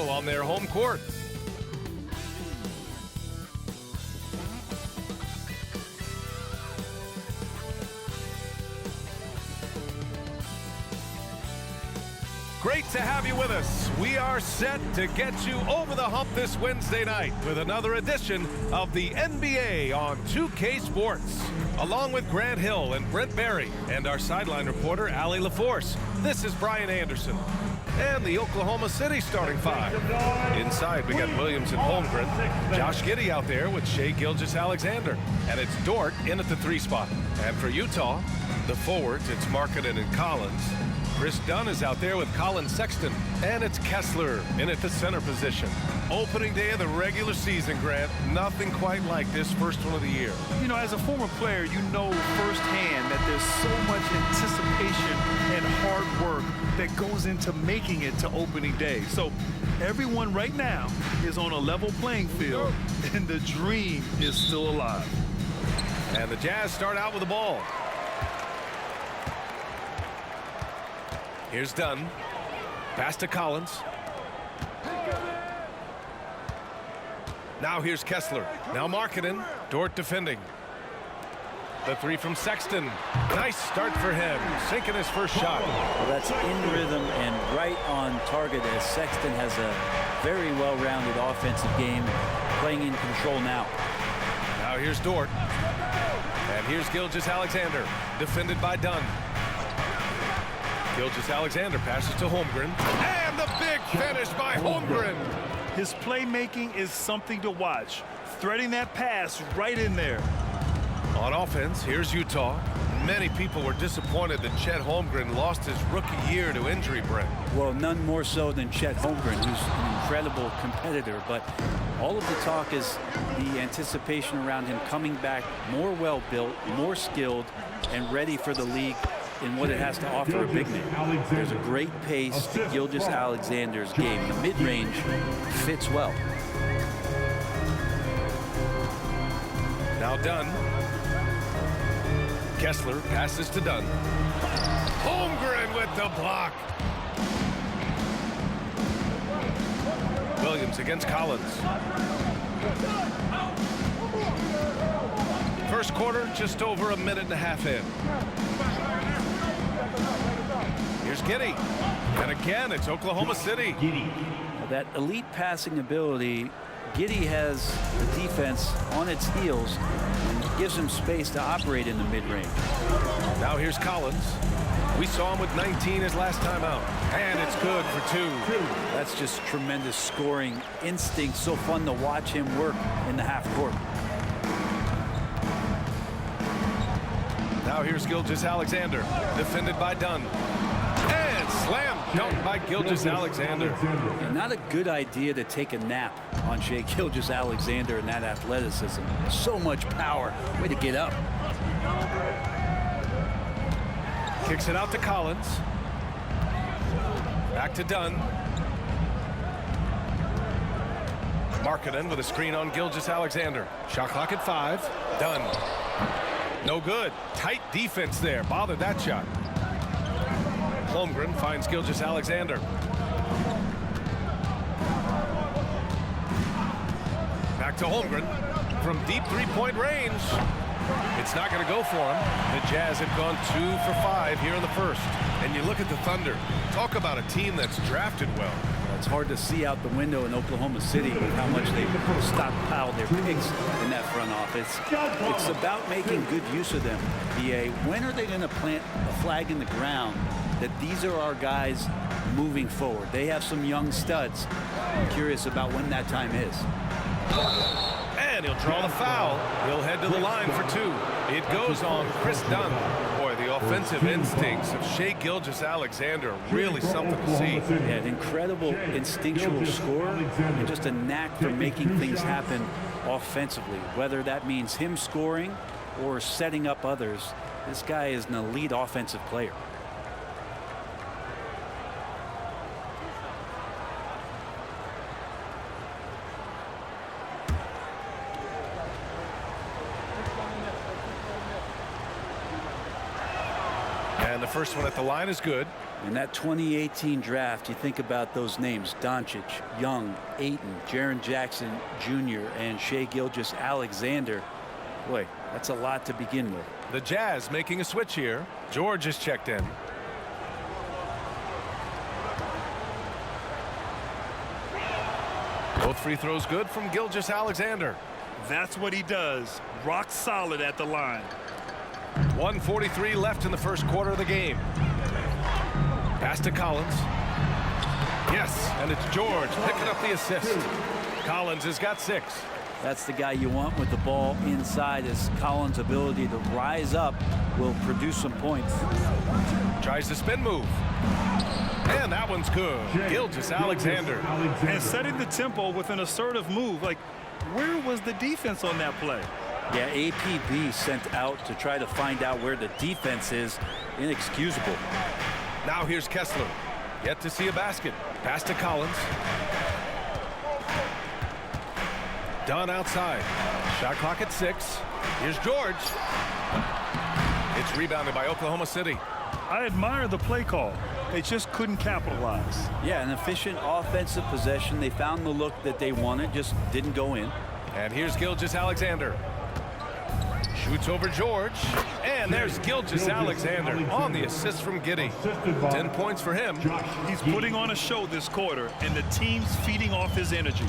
battle on their home court. Great to have you with us. We are set to get you over the hump this Wednesday night with another edition of the NBA on 2K Sports. Along with Grant Hill and Brent Berry and our sideline reporter, Allie LaForce, this is Brian Anderson. And the Oklahoma City starting five. Inside, we got Williams and Holmgren. Josh Giddey out there with Shai Gilgeous-Alexander. And it's Dort in at the 3 spot. And for Utah, the forwards, it's Markkanen and Collins. Chris Dunn is out there with Colin Sexton. And it's Kessler in at the center position. Opening day of the regular season, Grant. Nothing quite like this first one of the year. You know, as a former player, you know firsthand that there's so much anticipation and hard work that goes into making it to opening day. So everyone right now is on a level playing field, and the dream is still alive. And the Jazz start out with the ball. Here's Dunn. Pass to Collins. Now here's Kessler. Now Markkanen. Dort defending. The 3 from Sexton. Nice start for him. Sinking his first shot. Well, that's in rhythm and right on target as Sexton has a very well-rounded offensive game, playing in control now. Now here's Dort. And here's Gilgeous-Alexander. Defended by Dunn. Gilgeous-Alexander passes to Holmgren. And the big finish by Holmgren. His playmaking is something to watch. Threading that pass right in there. On offense, here's Utah. Many people were disappointed that Chet Holmgren lost his rookie year to injury, Brent. Well, none more so than Chet Holmgren, who's an incredible competitor. But all of the talk is the anticipation around him coming back more well-built, more skilled, and ready for the league in what it has to offer a big man. There's a great pace to Gilgeous-Alexander's game. The mid-range fits well. Now Dunn. Kessler passes to Dunn. Holmgren with the block. Williams against Collins. First quarter, just over a minute and a half in. Here's Giddey. And again, it's Oklahoma City. That elite passing ability, Giddey has the defense on its heels and gives him space to operate in the mid-range. Now here's Collins. We saw him with 19 his last time out. And it's good for 2. That's just tremendous scoring instinct. So fun to watch him work in the half court. Now here's Gilgeous-Alexander. Defended by Dunn. And slam dunk by Gilgeous-Alexander. Not a good idea to take a nap on Shai Gilgeous-Alexander and that athleticism. So much power. Way to get up. Kicks it out to Collins. Back to Dunn. Markkanen with a screen on Gilgeous-Alexander. Shot clock at 5. Dunn. No good. Tight defense there. Bothered that shot. Holmgren finds Gilgeous-Alexander. Back to Holmgren from deep 3-point range. It's not going to go for him. The Jazz have gone 2 for 5 here in the first. And you look at the Thunder. Talk about a team that's drafted well. It's hard to see out the window in Oklahoma City with how much they stockpile their picks in that front office. It's about making good use of them. BA, when are they going to plant a flag in the ground that these are our guys moving forward? They have some young studs. I'm curious about when that time is. And he'll draw the foul. He'll head to the line for 2. It goes on Chris Dunn. Boy, the offensive instincts of Shai Gilgeous-Alexander, really something to see. Yeah, an incredible instinctual scorer and just a knack for making things happen offensively. Whether that means him scoring or setting up others, this guy is an elite offensive player. And the first one at the line is good. In that 2018 draft, you think about those names: Doncic, Young, Ayton, Jaren Jackson Jr., and Shai Gilgeous-Alexander. Boy, that's a lot to begin with. The Jazz making a switch here. George is checked in. Both free throws good from Gilgeous-Alexander. That's what he does. Rock solid at the line. 1:43 left in the first quarter of the game. Pass to Collins. Yes, and it's George picking up the assist. Collins has got 6. That's the guy you want with the ball inside, as Collins' ability to rise up will produce some points. Tries the spin move. And that one's good. Gilgeous-Alexander. And setting the tempo with an assertive move. Like, where was the defense on that play? Yeah, APB sent out to try to find out where the defense is. Inexcusable. Now here's Kessler. Yet to see a basket. Pass to Collins. Dunn outside. Shot clock at 6. Here's George. It's rebounded by Oklahoma City. I admire the play call. They just couldn't capitalize. Yeah, an efficient offensive possession. They found the look that they wanted, just didn't go in. And here's Gilgeous-Alexander. Shoots over George. And there's Gilgeous-Alexander on the assist from Giddey. 10 points for him. He's putting on a show this quarter, and the team's feeding off his energy.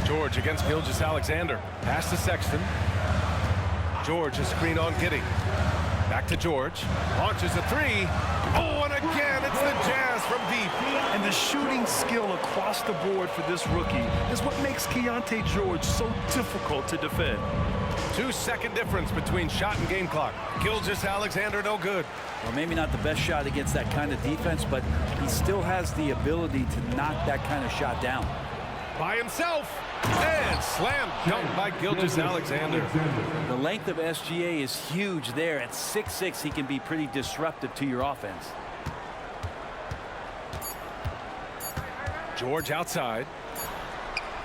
George against Gilgeous-Alexander. Pass to Sexton. George is screen on Giddey. Back to George. Launches a 3. Oh, and again, it's the Jazz from deep. And the shooting skill across the board for this rookie is what makes Keontae George so difficult to defend. 2-second difference between shot and game clock. Gilgeous-Alexander no good. Well, maybe not the best shot against that kind of defense, but he still has the ability to knock that kind of shot down. By himself. And slam dunk by Gilgeous-Alexander. The length of SGA is huge there. At 6'6", he can be pretty disruptive to your offense. George outside.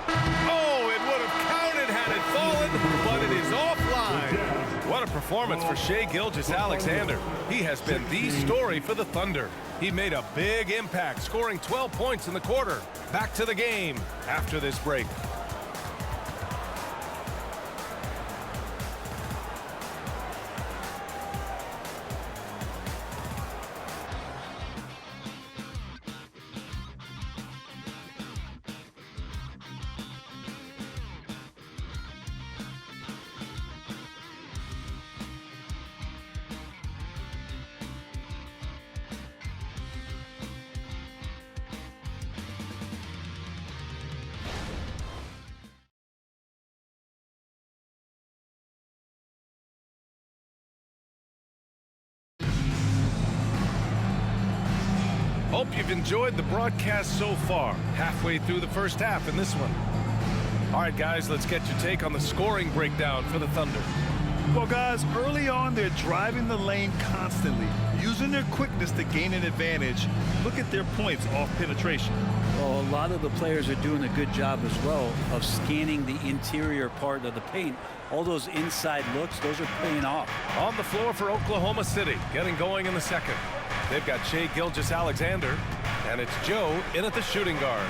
Oh, it would have counted had it fallen, but it is offline. What a performance for Shai Gilgeous-Alexander. He has been the story for the Thunder. He made a big impact, scoring 12 points in the quarter. Back to the game after this break. Hope you've enjoyed the broadcast so far. Halfway through the first half in this one. All right, guys, let's get your take on the scoring breakdown for the Thunder. Well, guys, early on, they're driving the lane constantly, using their quickness to gain an advantage. Look at their points off penetration. Well, a lot of the players are doing a good job as well of scanning the interior part of the paint. All those inside looks, those are paying off. On the floor for Oklahoma City, getting going in the second. They've got Shai Gilgeous-Alexander, and it's Joe in at the shooting guard.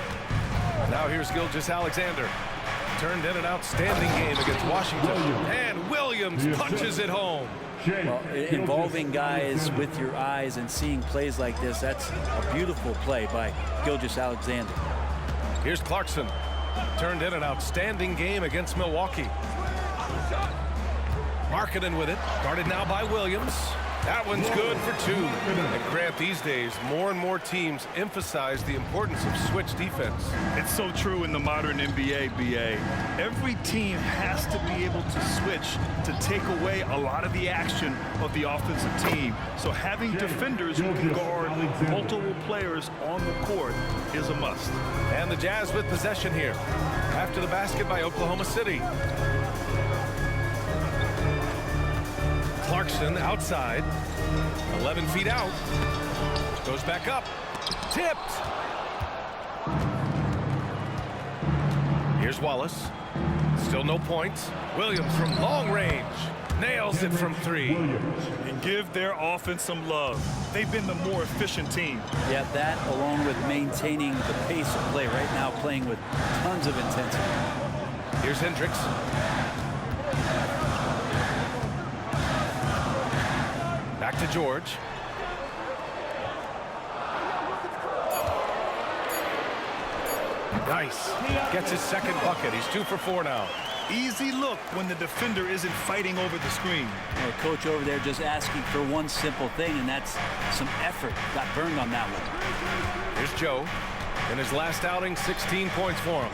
Now here's Gilgeous-Alexander. Turned in an outstanding game against Washington. And Williams punches it home. Well, involving guys with your eyes and seeing plays like this, that's a beautiful play by Gilgeous-Alexander. Here's Clarkson. Turned in an outstanding game against Milwaukee. Markkanen with it. Guarded now by Williams. That one's good for 2. And Grant, these days, more and more teams emphasize the importance of switch defense. It's so true in the modern NBA, BA. Every team has to be able to switch to take away a lot of the action of the offensive team. So having defenders who can guard multiple players on the court is a must. And the Jazz with possession here. After the basket by Oklahoma City. Clarkson outside, 11 feet out, goes back up, tipped. Here's Wallace, still no points. Williams from long range, Nails it from 3. And give their offense some love. They've been the more efficient team. Yeah, that along with maintaining the pace of play right now, playing with tons of intensity. Here's Hendricks. Back to George. Nice. Gets his second bucket. He's 2 for 4 now. Easy look when the defender isn't fighting over the screen. The coach over there just asking for one simple thing, and that's some effort. Got burned on that one. Here's Joe. In his last outing, 16 points for him.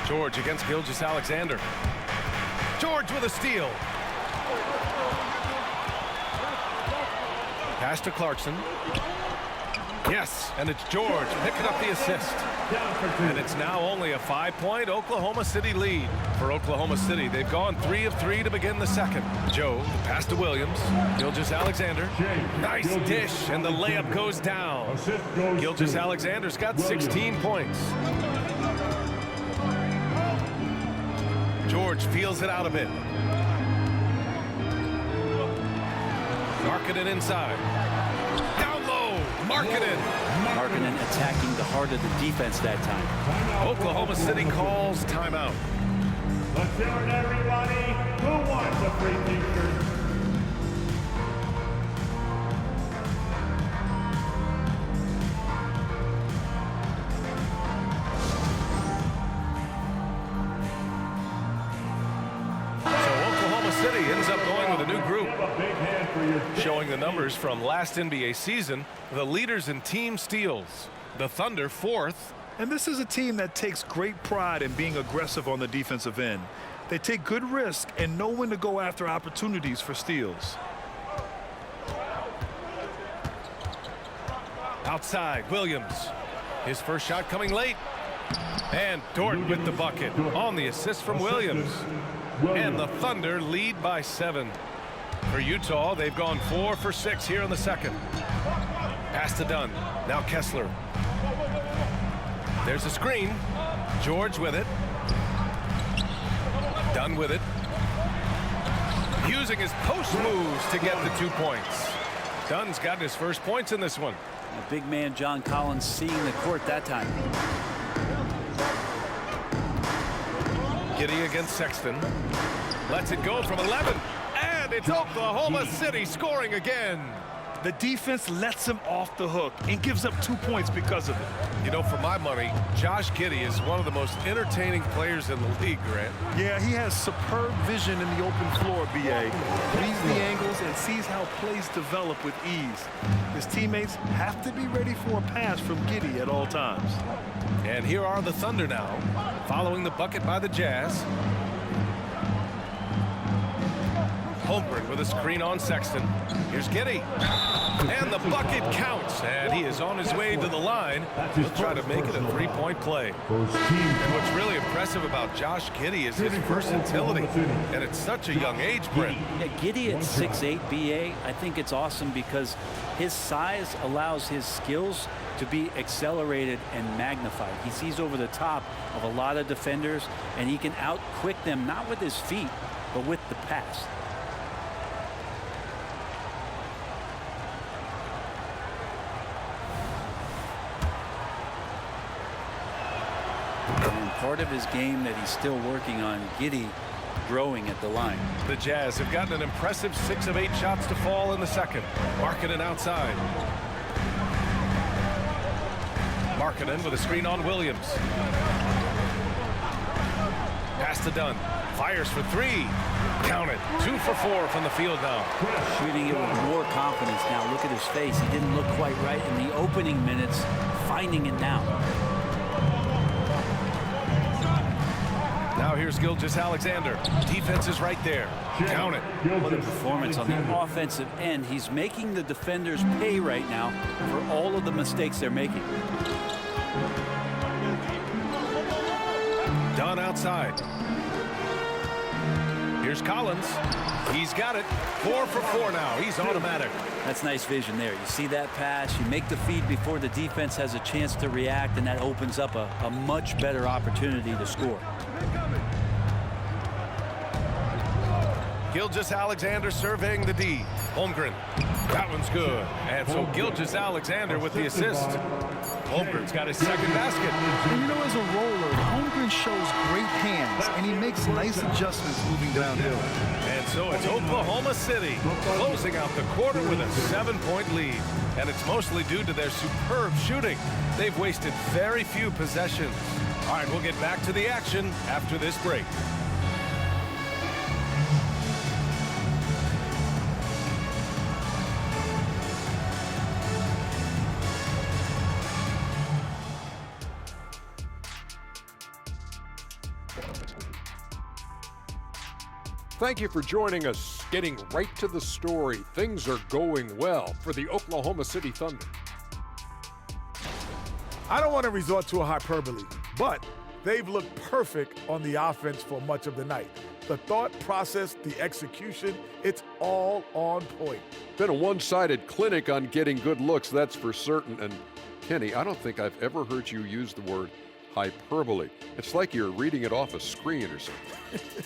George against Gilgeous-Alexander. George with a steal. Pass to Clarkson. Yes, and it's George picking up the assist. And it's now only a 5-point Oklahoma City lead. For Oklahoma City, they've gone 3 of 3 to begin the second. Joe, the pass to Williams. Gilgeous-Alexander. Nice dish, and the layup goes down. Gilgeous-Alexander's got 16 points. George feels it out a bit. Markkanen inside. Down low. Markkanen. Markkanen attacking the heart of the defense that time. Oklahoma City calls timeout. Let's hear it, everybody. Who wants a free t-shirt? City ends up going with a new group. Showing the numbers from last NBA season, the leaders in team steals. The Thunder 4th. And this is a team that takes great pride in being aggressive on the defensive end. They take good risk and know when to go after opportunities for steals. Outside, Williams. His first shot coming late. And Dort with the bucket on the assist from Williams. And the Thunder lead by 7. For Utah, they've gone 4 for 6 here in the second. Pass to Dunn. Now Kessler. There's a screen. George with it. Dunn with it. Using his post moves to get the 2 points. Dunn's gotten his first points in this one. The big man John Collins seeing the court that time. Giddey against Sexton. Lets it go from 11. And it's Oklahoma City scoring again. The defense lets him off the hook and gives up 2 points because of it. You know, for my money, Josh Giddey is one of the most entertaining players in the league, Grant. Yeah, he has superb vision in the open floor, B.A. Reads the angles and sees how plays develop with ease. His teammates have to be ready for a pass from Giddey at all times. And here are the Thunder now, following the bucket by the Jazz. Holmgren with a screen on Sexton. Here's Giddey. And the bucket counts. And he is on his way to the line. He'll try to make it a 3-point play. And what's really impressive about Josh Giddey is his versatility. And at such a young age, Brent. Yeah, Giddey at 6'8", BA, I think it's awesome because his size allows his skills to be accelerated and magnified. He sees over the top of a lot of defenders, and he can out-quick them, not with his feet, but with the pass. And part of his game that he's still working on, Giddey growing at the line. The Jazz have gotten an impressive 6 of 8 shots to fall in the second. Markkanen outside. Markkanen with a screen on Williams. Pass to Dunn. Fires for 3. Count it. 2 for 4 from the field now. Shooting it with more confidence now. Look at his face. He didn't look quite right in the opening minutes. Finding it now. Now here's Gilgeous-Alexander. Defense is right there. Count it. What a performance on the offensive end. He's making the defenders pay right now for all of the mistakes they're making. Dunn outside. Here's Collins. He's got it. 4 for 4 now. He's automatic. That's nice vision there. You see that pass, you make the feed before the defense has a chance to react, and that opens up a much better opportunity to score. Gilgeous-Alexander surveying the D. Holmgren. That one's good. And so Gilgeous-Alexander with the assist. Holmgren's got his second basket. And you know, as a roller, Holmgren shows great hands, and he makes nice adjustments moving downhill. And so it's Oklahoma City closing out the quarter with a 7-point lead. And it's mostly due to their superb shooting. They've wasted very few possessions. All right, we'll get back to the action after this break. Thank you for joining us. Getting right to the story, things are going well for the Oklahoma City Thunder. I don't want to resort to a hyperbole, but they've looked perfect on the offense for much of the night. The thought process, the execution, it's all on point. Been a one-sided clinic on getting good looks, that's for certain. And Kenny, I don't think I've ever heard you use the word hyperbole. It's like you're reading it off a screen or something.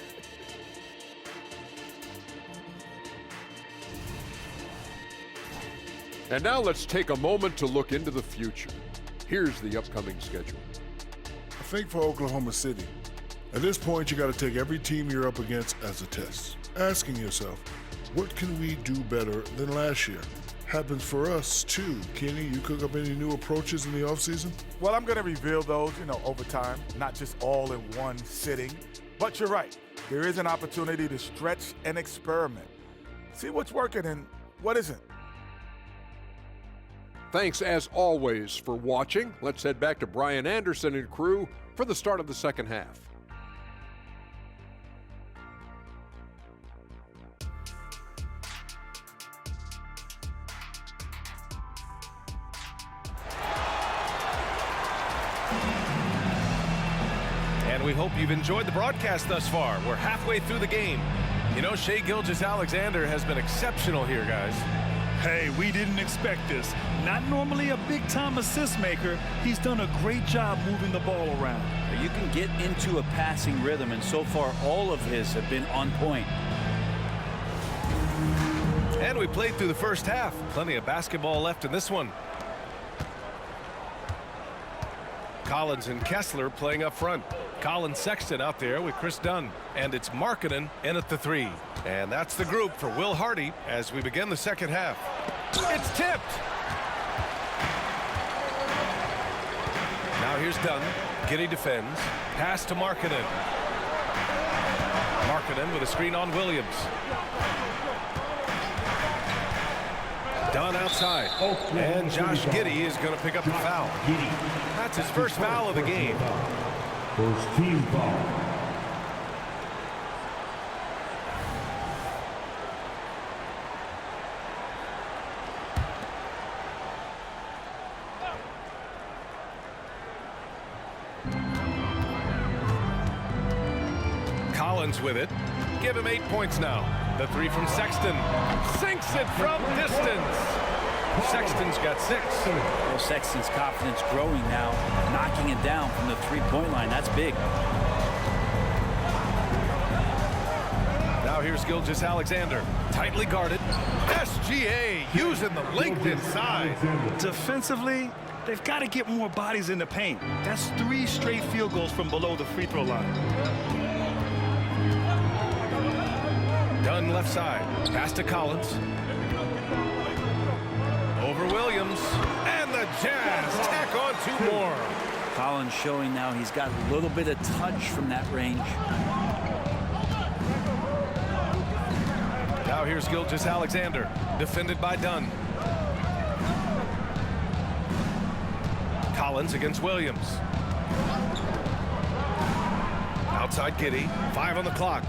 And now let's take a moment to look into the future. Here's the upcoming schedule. I think for Oklahoma City, at this point you got to take every team you're up against as a test. Asking yourself, what can we do better than last year? Happens for us too. Kenny, you cook up any new approaches in the offseason? Well, I'm going to reveal those, over time, not just all in one sitting. But you're right. There is an opportunity to stretch and experiment. See what's working and what isn't. Thanks, as always, for watching. Let's head back to Brian Anderson and crew for the start of the second half. And we hope you've enjoyed the broadcast thus far. We're halfway through the game. Shai Gilgeous-Alexander has been exceptional here, guys. Hey, we didn't expect this. Not normally a big-time assist maker. He's done a great job moving the ball around. You can get into a passing rhythm, and so far all of his have been on point. And we played through the first half. Plenty of basketball left in this one. Collins and Kessler playing up front. Colin Sexton out there with Chris Dunn. And it's Markkanen in at the 3. And that's the group for Will Hardy as we begin the second half. It's tipped. Now here's Dunn. Giddey defends. Pass to Markkanen. Markkanen with a screen on Williams. Dunn outside. And Josh Giddey is going to pick up a foul. That's his first foul of the game. First team foul. Collins with it. Give him 8 points now. The 3 from Sexton. Sinks it from distance. Sexton's got 6. Well, Sexton's confidence growing now, knocking it down from the three-point line. That's big. Now here's Gilgeous-Alexander. Tightly guarded. SGA using the length inside. Defensively, they've got to get more bodies in the paint. That's 3 straight field goals from below the free throw line. Dunn left side. Pass to Collins. Over Williams. And the Jazz tack on 2 more. Collins showing now he's got a little bit of touch from that range. Now here's Gilgeous-Alexander. Defended by Dunn. Collins against Williams. Outside Giddey. 5 on the clock.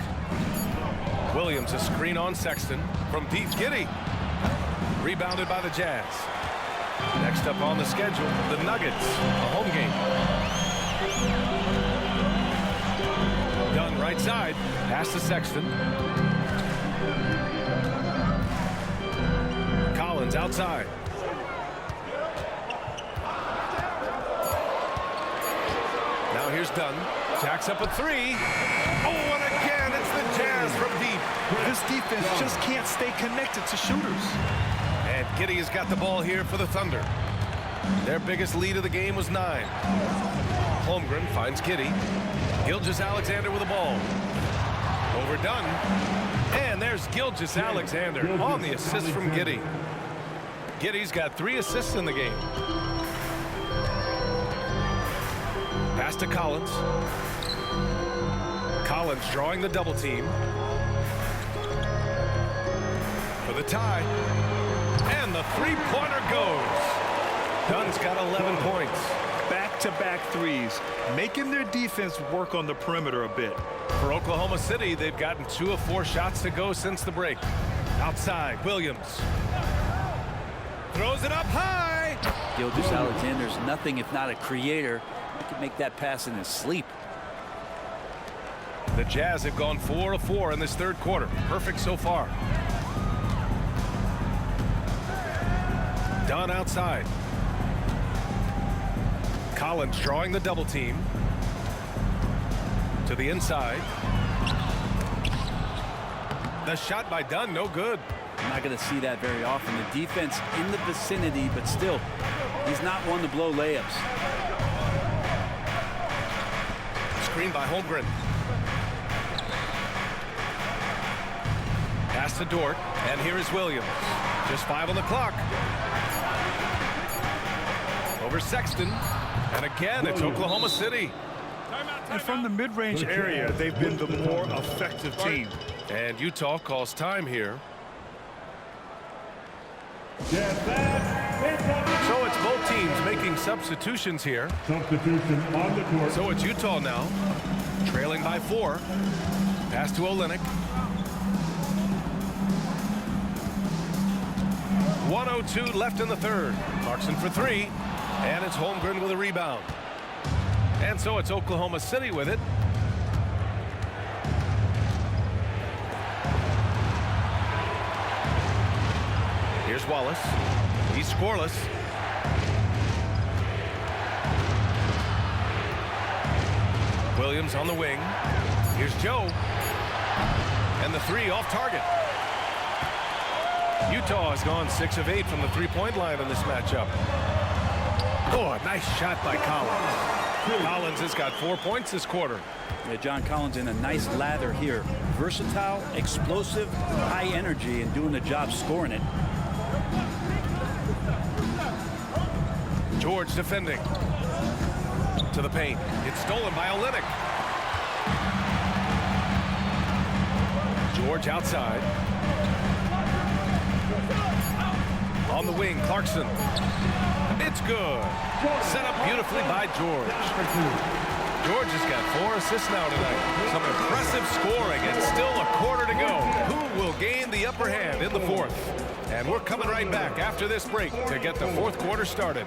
Williams a screen on Sexton. From deep, Giddey. Rebounded by the Jazz. Next up on the schedule, the Nuggets, a home game. Dunn right side. Pass to Sexton. Collins outside. Now here's Dunn. Jacks up a 3. Oh, and again, it's the Jazz from deep. This defense just can't stay connected to shooters. And Giddey has got the ball here for the Thunder. Their biggest lead of the game was 9. Holmgren finds Giddey. Gilgeous-Alexander with the ball. Overdone. And there's Gilgeous-Alexander on the assist from Giddey. Giddey's got 3 assists in the game. Pass to Collins. Collins drawing the double team. For the tie. And the three-pointer goes. Dunn's got 11 points. Back-to-back threes, making their defense work on the perimeter a bit. For Oklahoma City, they've gotten 2 of 4 shots to go since the break. Outside, Williams. Throws it up high. Gilgeous-Alexander's nothing if not a creator. He can make that pass in his sleep. The Jazz have gone 4 of 4 in this third quarter. Perfect so far. Dunn outside. Collins drawing the double team. To the inside. The shot by Dunn, no good. I'm not going to see that very often. The defense in the vicinity, but still, he's not one to blow layups. Screen by Holmgren. Pass to Dort, and here is Williams. Just 5 on the clock. Over Sexton, and again, it's Oklahoma City. And from the mid-range area, they've been the more effective team. And Utah calls time here. So it's both teams making substitutions here. Substitution on the court. So it's Utah now, trailing by 4. Pass to Olynyk. 1:02 left in the third. Clarkson for 3, and it's Holmgren with a rebound. And so it's Oklahoma City with it. Here's Wallace. He's scoreless. Williams on the wing. Here's Joe. And the 3 off target. Utah has gone 6 of 8 from the three-point line in this matchup. Oh, a nice shot by Collins. Collins has got 4 points this quarter. Yeah, John Collins in a nice lather here. Versatile, explosive, high energy, and doing the job scoring it. George defending. To the paint. It's stolen by Olynyk. George outside. On the wing, Clarkson. It's good. Set up beautifully by George. George has got 4 assists now tonight. Some impressive scoring and still a quarter to go. Who will gain the upper hand in the fourth? And we're coming right back after this break to get the fourth quarter started.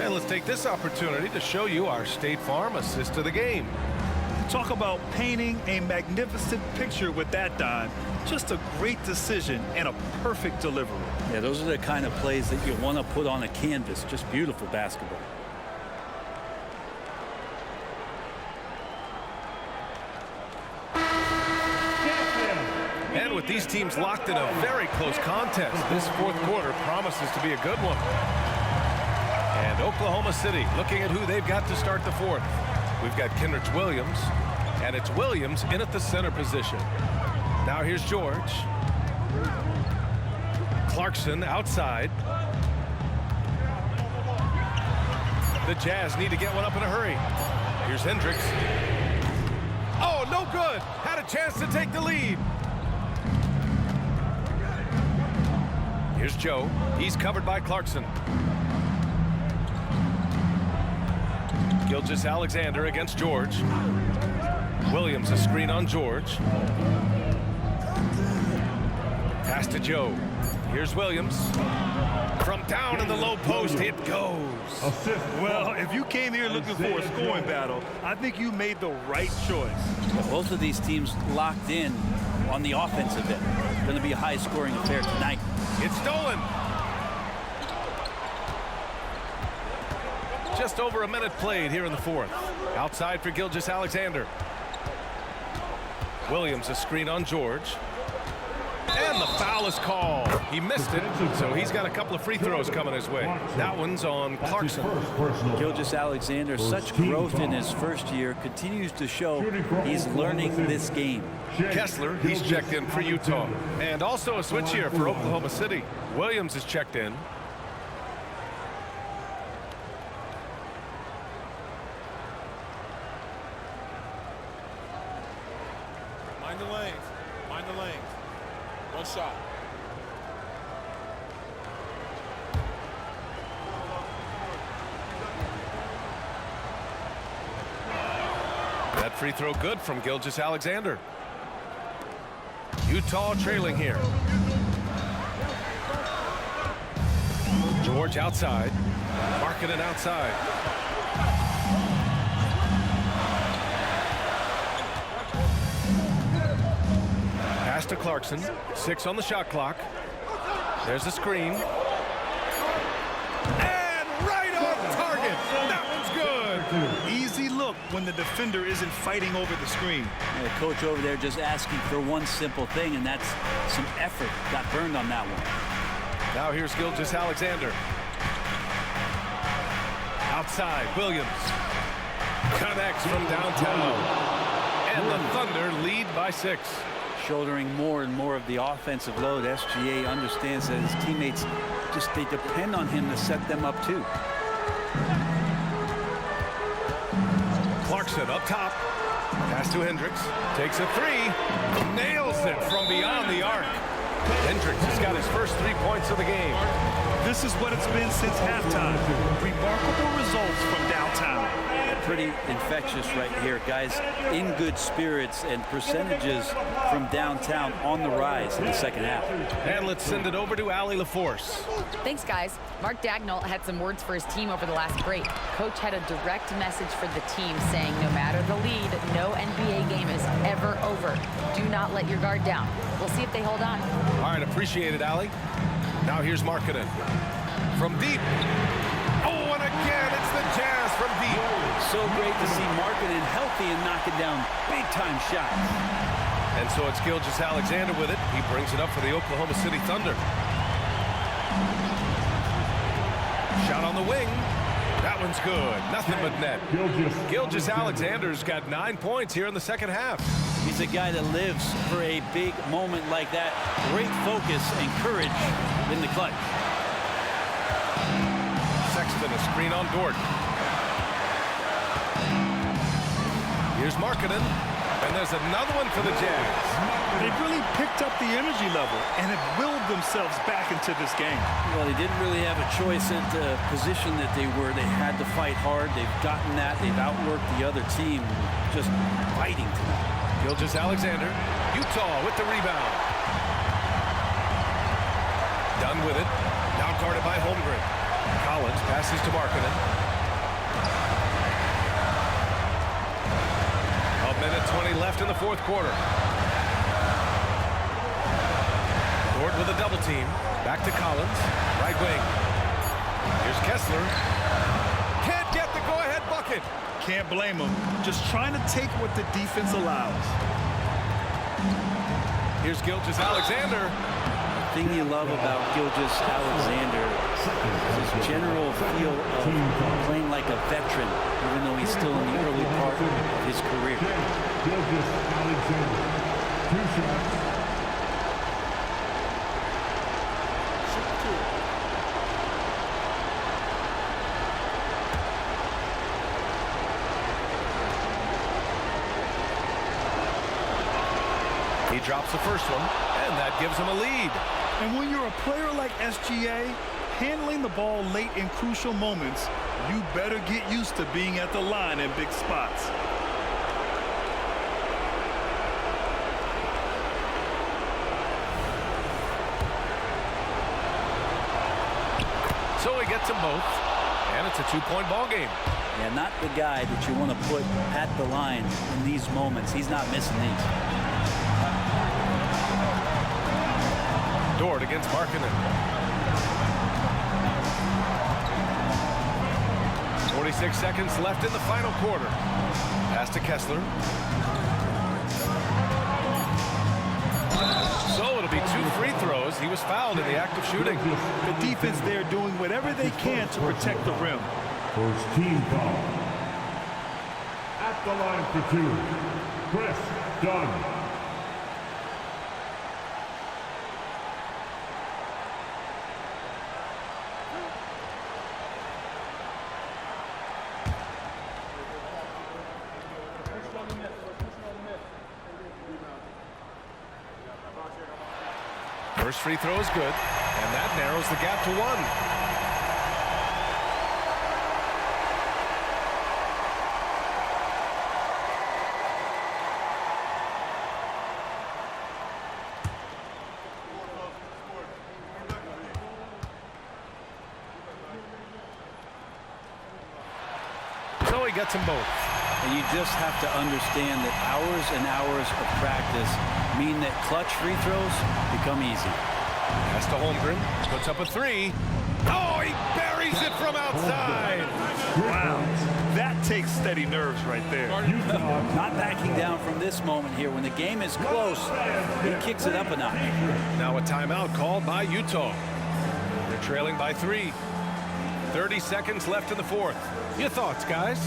And let's take this opportunity to show you our State Farm assist of the game. Talk about painting a magnificent picture with that dime. Just a great decision and a perfect delivery. Yeah, those are the kind of plays that you want to put on a canvas. Just beautiful basketball. And with these teams locked in a very close contest, this fourth quarter promises to be a good one. And Oklahoma City looking at who they've got to start the fourth. We've got Kenrich Williams, and it's Williams in at the center position. Now here's George. Clarkson outside. The Jazz need to get one up in a hurry. Here's Hendricks. Oh, no good. Had a chance to take the lead. Here's Joe. He's covered by Clarkson. Gilgeous-Alexander against George. Williams, a screen on George. Pass to Joe. Here's Williams. From down in the low post, it goes. Well, if you came here looking for a scoring battle, I think you made the right choice. Both of these teams locked in on the offensive end. Going to be a high-scoring affair tonight. It's stolen. Just over a minute played here in the fourth. Outside for Gilgeous-Alexander. Williams, a screen on George. And the foul is called. He missed it, so he's got a couple of free throws coming his way. That one's on Clarkson. Gilgeous-Alexander, such growth in his first year, continues to show he's learning this game. Kessler, he's checked in for Utah. And also a switch here for Oklahoma City. Williams is checked in. Mind the lanes. Mind the lanes. One shot. That free throw good from Gilgeous-Alexander. Utah trailing here. George outside. Markkanen outside. Pass to Clarkson. 6 on the shot clock. There's a screen. And right on target. That one's good. Easy look when the defender isn't fighting over the screen. And the coach over there just asking for one simple thing, and that's some effort. Got burned on that one. Now here's Gilgeous-Alexander. Outside, Williams. Connects from downtown. And the Thunder lead by 6. Shouldering more and more of the offensive load. SGA understands that his teammates they depend on him to set them up too. Clarkson up top. Pass to Hendricks. Takes a 3. Nails it from beyond the arc. Hendricks has got his first 3 points of the game. This is what it's been since halftime. Remarkable results from downtown. Pretty infectious right here. Guys in good spirits, and percentages from downtown on the rise in the second half. And let's send it over to Allie LaForce. Thanks, guys. Mark Dagnall had some words for his team over the last break. Coach had a direct message for the team saying no matter the lead, no NBA game is ever over. Do not let your guard down. We'll see if they hold on. All right, appreciate it, Allie. Now here's Markkanen. From deep. Oh, and again, it's the Jazz from deep. So great to see Markkanen healthy and knocking down big-time shots. And so it's Gilgeous-Alexander with it. He brings it up for the Oklahoma City Thunder. Shot on the wing. That one's good. Nothing but net. Gilgeous-Alexander's got 9 points here in the second half. He's a guy that lives for a big moment like that. Great focus and courage in the clutch. Sexton, a screen on Dort. Here's Markkanen, and there's another one for the Jazz. They've really picked up the energy level and have willed themselves back into this game. Well, they didn't really have a choice at the position that they were. They had to fight hard. They've gotten that. They've outworked the other team, just fighting tonight. Gilgeous-Alexander, Utah with the rebound. Done with it. Now guarded by Holmgren. Collins passes to Markkanen. A minute 20 left in the fourth quarter. Dort with a double team. Back to Collins. Right wing. Here's Kessler. Can't get the go-ahead bucket. Can't blame them. Just trying to take what the defense allows. Here's Gilgeous-Alexander. The thing you love about Gilgeous-Alexander is his general feel of playing like a veteran, even though he's still in the early part of his career. Gilgeous-Alexander. 2 shots. He drops the first one, and that gives him a lead. And when you're a player like SGA, handling the ball late in crucial moments, you better get used to being at the line in big spots. So he gets them both, and it's a 2-point ball game. Yeah, not the guy that you want to put at the line in these moments. He's not missing these. Dort against Markkanen. 46 seconds left in the final quarter. Pass to Kessler. So it'll be 2 free throws. He was fouled in the act of shooting. The defense there doing whatever they can to protect the rim. First team foul. At the line for 2, Chris Dunn. First free throw is good, and that narrows the gap to 1. So he gets them both. And you just have to understand that hours and hours of practice mean that clutch free throws become easy. Pass to Holmgren, puts up a 3. Oh, he buries it from outside. Wow, that takes steady nerves right there. Not backing down from this moment here. When the game is close, he kicks it up a notch. Now a timeout called by Utah. They're trailing by 3. 30 seconds left in the 4th. Your thoughts, guys?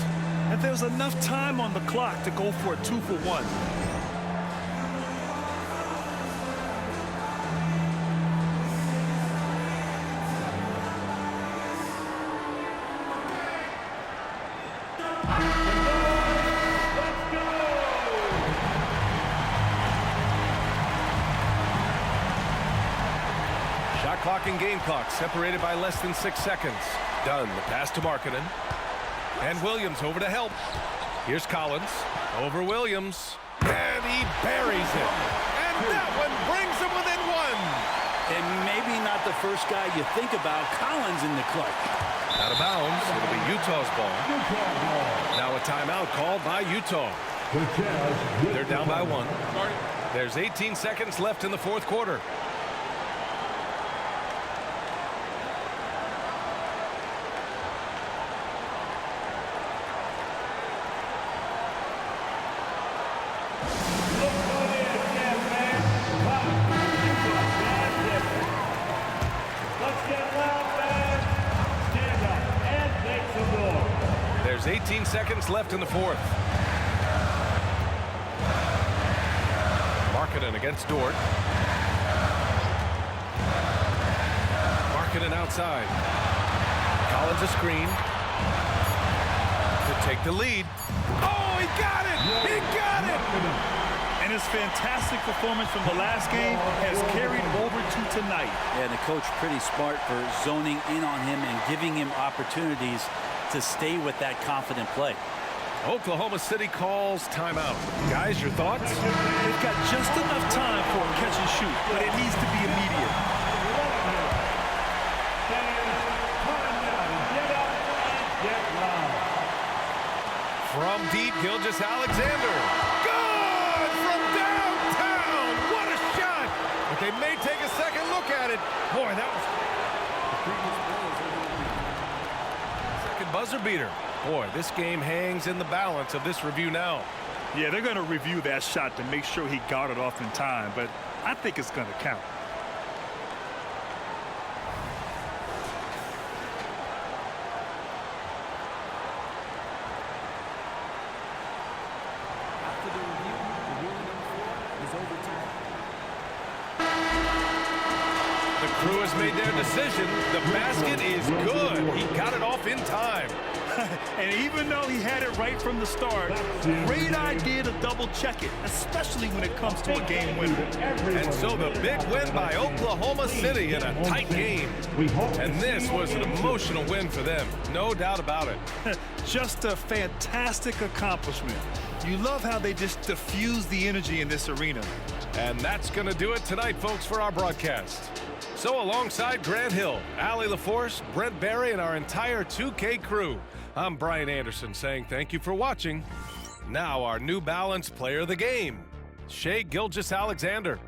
And there's enough time on the clock to go for a 2-for-1. Shot clock and game clock separated by less than 6 seconds. Dunn, the pass to Markkanen. And Williams over to help. Here's Collins. Over Williams. And he buries it. And that one brings him within 1. And maybe not the first guy you think about. Collins in the clutch. Out of bounds. It'll be Utah's ball. Now a timeout called by Utah. They're down by 1. There's 18 seconds left in the 4th quarter. There's 18 seconds left in the 4th. Markkanen against Dort. Markkanen outside. Collins a screen to take the lead. Oh, he got it! He got it! And his fantastic performance from the last game has carried over to tonight. Yeah, and the coach pretty smart for zoning in on him and giving him opportunities to stay with that confident play. Oklahoma City calls timeout. Guys, your thoughts? They've got just enough time for a catch and shoot, but it needs to be immediate. From deep, Gilgeous-Alexander. Good from downtown. What a shot. But they may take a second look at it. Boy, that was second buzzer beater. Boy, this game hangs in the balance of this review now. Yeah, they're going to review that shot to make sure he got it off in time, but I think it's going to count. The crew has made their decision. The basket is good. He got it off in time. And even though he had it right from the start, great idea to double check it, especially when it comes to a game winner. And so the big win by Oklahoma City in a tight game. And this was an emotional win for them, no doubt about it. Just a fantastic accomplishment. You love how they just diffuse the energy in this arena. And that's going to do it tonight, folks, for our broadcast. So alongside Grant Hill, Allie LaForce, Brent Barry, and our entire 2K crew, I'm Brian Anderson saying thank you for watching. Now our New Balance player of the game, Shai Gilgeous-Alexander.